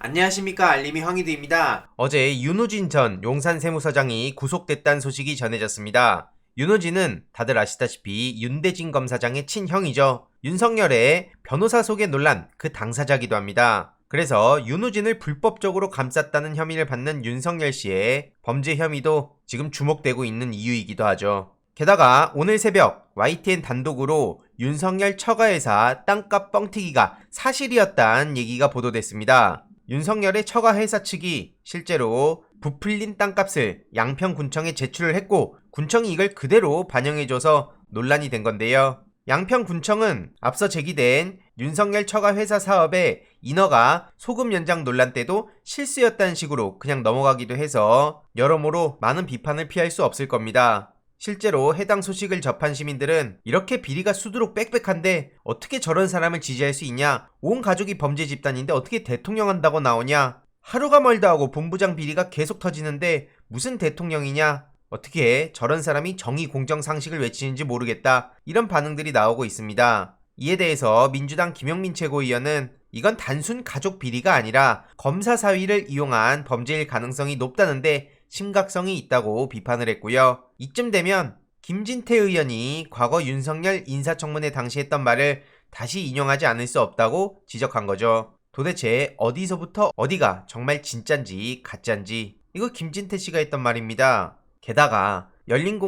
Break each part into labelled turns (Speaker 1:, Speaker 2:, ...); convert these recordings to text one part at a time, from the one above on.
Speaker 1: 안녕하십니까, 알림이 황희두입니다. 어제 윤우진 전 용산세무서장이 구속됐다는 소식이 전해졌습니다. 윤우진은 다들 아시다시피 윤대진 검사장의 친형이죠. 윤석열의 변호사 소개 논란 그 당사자기도 합니다. 그래서 윤우진을 불법적으로 감쌌다는 혐의를 받는 윤석열 씨의 범죄 혐의도 지금 주목되고 있는 이유이기도 하죠. 게다가 오늘 새벽 YTN 단독으로 윤석열 처가회사 땅값 뻥튀기가 사실이었다는 얘기가 보도됐습니다. 윤석열의 처가회사 측이 실제로 부풀린 땅값을 양평군청에 제출을 했고 군청이 이걸 그대로 반영해줘서 논란이 된 건데요. 양평군청은 앞서 제기된 윤석열 처가회사 사업의 인허가 소금 연장 논란 때도 실수였다는 식으로 그냥 넘어가기도 해서 여러모로 많은 비판을 피할 수 없을 겁니다. 실제로 해당 소식을 접한 시민들은 이렇게 비리가 수두룩 빽빽한데 어떻게 저런 사람을 지지할 수 있냐? 온 가족이 범죄 집단인데 어떻게 대통령 한다고 나오냐? 하루가 멀다 하고 본부장 비리가 계속 터지는데 무슨 대통령이냐? 어떻게 저런 사람이 정의 공정 상식을 외치는지 모르겠다. 이런 반응들이 나오고 있습니다. 이에 대해서 민주당 김용민 최고위원은 이건 단순 가족 비리가 아니라 검사 사위를 이용한 범죄일 가능성이 높다는데 심각성이 있다고 비판을 했고요. 이쯤 되면 김진태 의원이 과거 윤석열 인사청문회 당시 했던 말을 다시 인용하지 않을 수 없다고 지적한 거죠. 도대체 어디서부터 어디가 정말 진짠지 가짠지 이거 김진태 씨가 했던 말입니다. 게다가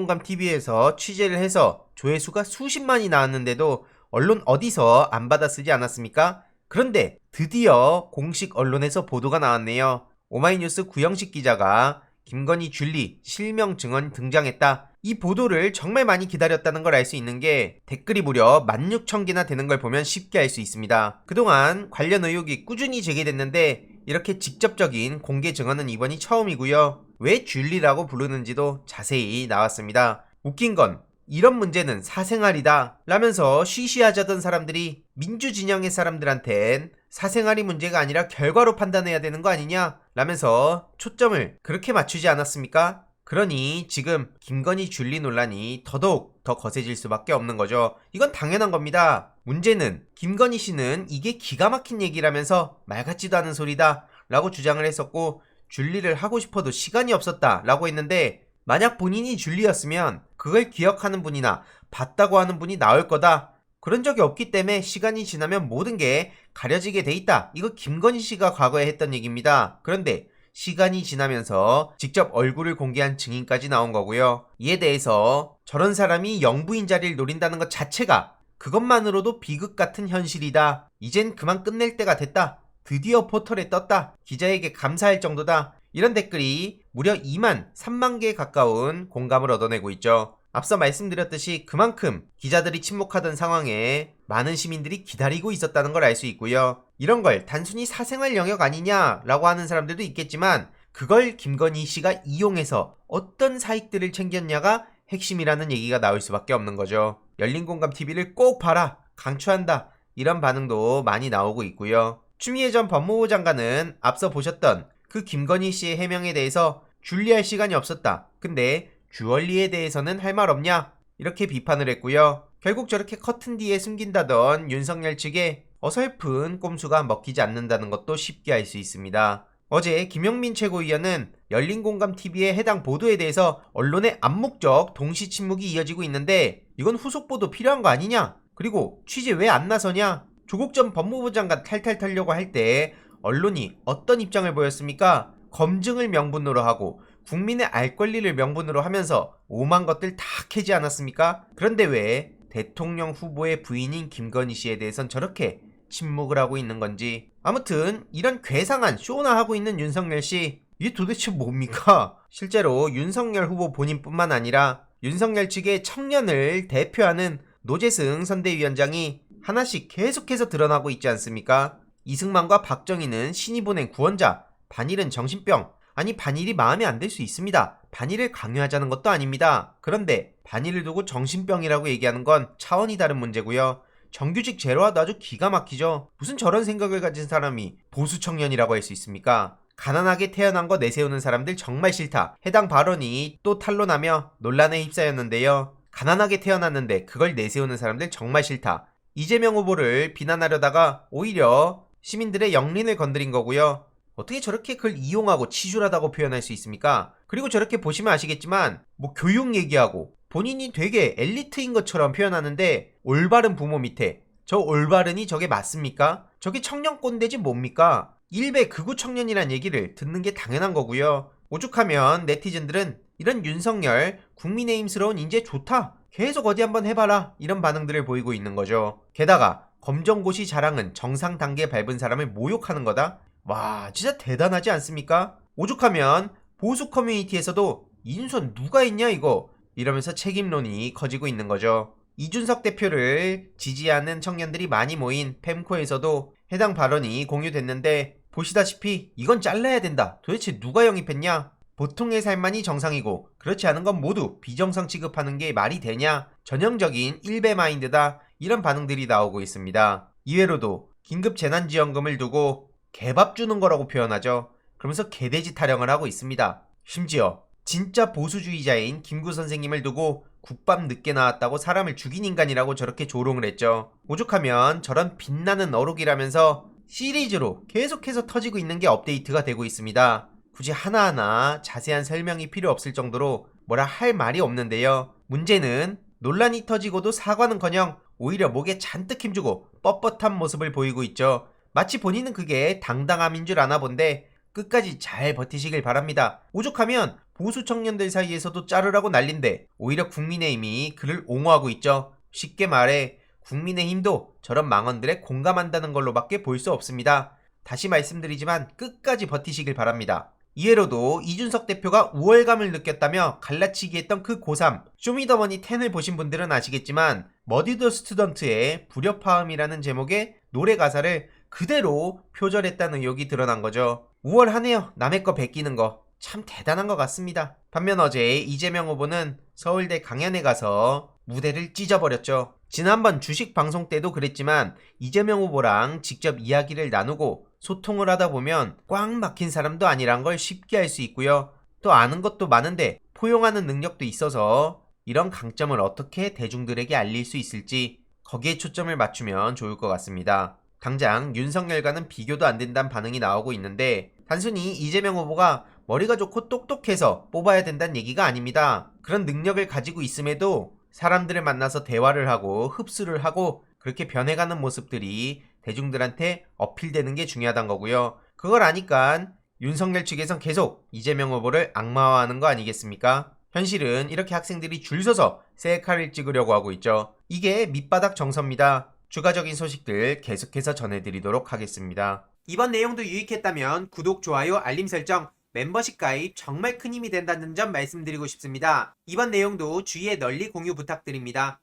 Speaker 1: 열린공감TV에서 취재를 해서 조회수가 수십만이 나왔는데도 언론 어디서 안 받아 쓰지 않았습니까? 그런데 드디어 공식 언론에서 보도가 나왔네요. 오마이뉴스 구영식 기자가 김건희 줄리 실명 증언 등장했다. 이 보도를 정말 많이 기다렸다는 걸 알 수 있는 게 댓글이 무려 16,000개나 되는 걸 보면 쉽게 알 수 있습니다. 그동안 관련 의혹이 꾸준히 제기됐는데 이렇게 직접적인 공개 증언은 이번이 처음이고요. 왜 줄리라고 부르는지도 자세히 나왔습니다. 웃긴 건 이런 문제는 사생활이다 라면서 쉬쉬하자던 사람들이 민주진영의 사람들한텐 사생활이 문제가 아니라 결과로 판단해야 되는 거 아니냐 라면서 초점을 그렇게 맞추지 않았습니까? 그러니 지금 김건희 줄리 논란이 더더욱 더 거세질 수밖에 없는 거죠. 이건 당연한 겁니다. 문제는 김건희 씨는 이게 기가 막힌 얘기라면서 말 같지도 않은 소리다 라고 주장을 했었고 줄리를 하고 싶어도 시간이 없었다 라고 했는데 만약 본인이 줄리였으면 그걸 기억하는 분이나 봤다고 하는 분이 나올 거다. 그런 적이 없기 때문에 시간이 지나면 모든 게 가려지게 돼 있다. 이거 김건희 씨가 과거에 했던 얘기입니다. 그런데 시간이 지나면서 직접 얼굴을 공개한 증인까지 나온 거고요. 이에 대해서 저런 사람이 영부인 자리를 노린다는 것 자체가 그것만으로도 비극 같은 현실이다. 이젠 그만 끝낼 때가 됐다. 드디어 포털에 떴다. 기자에게 감사할 정도다. 이런 댓글이 무려 2만 3만 개에 가까운 공감을 얻어내고 있죠. 앞서 말씀드렸듯이 그만큼 기자들이 침묵하던 상황에 많은 시민들이 기다리고 있었다는 걸 알 수 있고요. 이런 걸 단순히 사생활 영역 아니냐라고 하는 사람들도 있겠지만 그걸 김건희 씨가 이용해서 어떤 사익들을 챙겼냐가 핵심이라는 얘기가 나올 수밖에 없는 거죠. 열린공감TV를 꼭 봐라, 강추한다, 이런 반응도 많이 나오고 있고요. 추미애 전 법무부 장관은 앞서 보셨던 그 김건희 씨의 해명에 대해서 줄리할 시간이 없었다. 근데 주얼리에 대해서는 할 말 없냐? 이렇게 비판을 했고요. 결국 저렇게 커튼 뒤에 숨긴다던 윤석열 측에 어설픈 꼼수가 먹히지 않는다는 것도 쉽게 알 수 있습니다. 어제 김용민 최고위원은 열린공감TV의 해당 보도에 대해서 언론의 암묵적 동시 침묵이 이어지고 있는데 이건 후속 보도 필요한 거 아니냐? 그리고 취재 왜 안 나서냐? 조국 전 법무부 장관 탈탈 털려고 할 때 언론이 어떤 입장을 보였습니까? 검증을 명분으로 하고 국민의 알 권리를 명분으로 하면서 오만 것들 다 캐지 않았습니까? 그런데 왜 대통령 후보의 부인인 김건희 씨에 대해선 저렇게 침묵을 하고 있는 건지. 아무튼 이런 괴상한 쇼나 하고 있는 윤석열 씨, 이게 도대체 뭡니까? 실제로 윤석열 후보 본인뿐만 아니라 윤석열 측의 청년을 대표하는 노재승 선대위원장이 하나씩 계속해서 드러나고 있지 않습니까? 이승만과 박정희는 신이 보낸 구원자, 반일은 정신병. 아니, 반일이 마음에 안 들 수 있습니다. 반일을 강요하자는 것도 아닙니다. 그런데 반일을 두고 정신병이라고 얘기하는 건 차원이 다른 문제고요. 정규직 제로화도 아주 기가 막히죠. 무슨 저런 생각을 가진 사람이 보수 청년이라고 할 수 있습니까? 가난하게 태어난 거 내세우는 사람들 정말 싫다. 해당 발언이 또 탄로나며 논란에 휩싸였는데요. 가난하게 태어났는데 그걸 내세우는 사람들 정말 싫다. 이재명 후보를 비난하려다가 오히려 시민들의 영린을 건드린 거고요. 어떻게 저렇게 그걸 이용하고 치졸하다고 표현할 수 있습니까? 그리고 저렇게 보시면 아시겠지만 뭐 교육 얘기하고 본인이 되게 엘리트인 것처럼 표현하는데 올바른 부모 밑에 저 올바른이 저게 맞습니까? 저게 청년 꼰대지 뭡니까? 일베 극우 청년이란 얘기를 듣는 게 당연한 거고요. 오죽하면 네티즌들은 이런 윤석열 국민의힘스러운 인재 좋다. 계속 어디 한번 해봐라. 이런 반응들을 보이고 있는 거죠. 게다가 검정고시 자랑은 정상 단계 밟은 사람을 모욕하는 거다? 와, 진짜 대단하지 않습니까? 오죽하면 보수 커뮤니티에서도 인선 누가 있냐 이거 이러면서 책임론이 커지고 있는 거죠. 이준석 대표를 지지하는 청년들이 많이 모인 펜코에서도 해당 발언이 공유됐는데 보시다시피 이건 잘라야 된다. 도대체 누가 영입했냐? 보통의 삶만이 정상이고 그렇지 않은 건 모두 비정상 취급하는 게 말이 되냐? 전형적인 일베 마인드다. 이런 반응들이 나오고 있습니다. 이외로도 긴급 재난지원금을 두고 개밥 주는 거라고 표현하죠. 그러면서 개돼지 타령을 하고 있습니다. 심지어 진짜 보수주의자인 김구 선생님을 두고 국밥 늦게 나왔다고 사람을 죽인 인간이라고 저렇게 조롱을 했죠. 오죽하면 저런 빛나는 어록이라면서 시리즈로 계속해서 터지고 있는 게 업데이트가 되고 있습니다. 굳이 하나하나 자세한 설명이 필요 없을 정도로 뭐라 할 말이 없는데요. 문제는 논란이 터지고도 사과는커녕 오히려 목에 잔뜩 힘주고 뻣뻣한 모습을 보이고 있죠. 마치 본인은 그게 당당함인 줄 아나 본데 끝까지 잘 버티시길 바랍니다. 오죽하면 보수 청년들 사이에서도 자르라고 난린데 오히려 국민의힘이 그를 옹호하고 있죠. 쉽게 말해 국민의힘도 저런 망언들에 공감한다는 걸로밖에 볼 수 없습니다. 다시 말씀드리지만 끝까지 버티시길 바랍니다. 이해로도 이준석 대표가 우월감을 느꼈다며 갈라치기 했던 그 고3 쇼미더머니 10을 보신 분들은 아시겠지만 머디 더 스튜던트의 불협화음이라는 제목의 노래 가사를 그대로 표절했다는 의혹이 드러난 거죠. 우월하네요. 남의 거 베끼는 거. 참 대단한 것 같습니다. 반면 어제 이재명 후보는 서울대 강연에 가서 무대를 찢어버렸죠. 지난번 주식 방송 때도 그랬지만 이재명 후보랑 직접 이야기를 나누고 소통을 하다 보면 꽉 막힌 사람도 아니란 걸 쉽게 알 수 있고요. 또 아는 것도 많은데 포용하는 능력도 있어서 이런 강점을 어떻게 대중들에게 알릴 수 있을지 거기에 초점을 맞추면 좋을 것 같습니다. 당장 윤석열과는 비교도 안 된다는 반응이 나오고 있는데 단순히 이재명 후보가 머리가 좋고 똑똑해서 뽑아야 된다는 얘기가 아닙니다. 그런 능력을 가지고 있음에도 사람들을 만나서 대화를 하고 흡수를 하고 그렇게 변해가는 모습들이 대중들한테 어필되는 게 중요하다는 거고요. 그걸 아니까 윤석열 측에선 계속 이재명 후보를 악마화하는 거 아니겠습니까? 현실은 이렇게 학생들이 줄 서서 셀카를 찍으려고 하고 있죠. 이게 밑바닥 정서입니다. 추가적인 소식들 계속해서 전해드리도록 하겠습니다. 이번 내용도 유익했다면 구독, 좋아요, 알림 설정, 멤버십 가입 정말 큰 힘이 된다는 점 말씀드리고 싶습니다. 이번 내용도 주위에 널리 공유 부탁드립니다.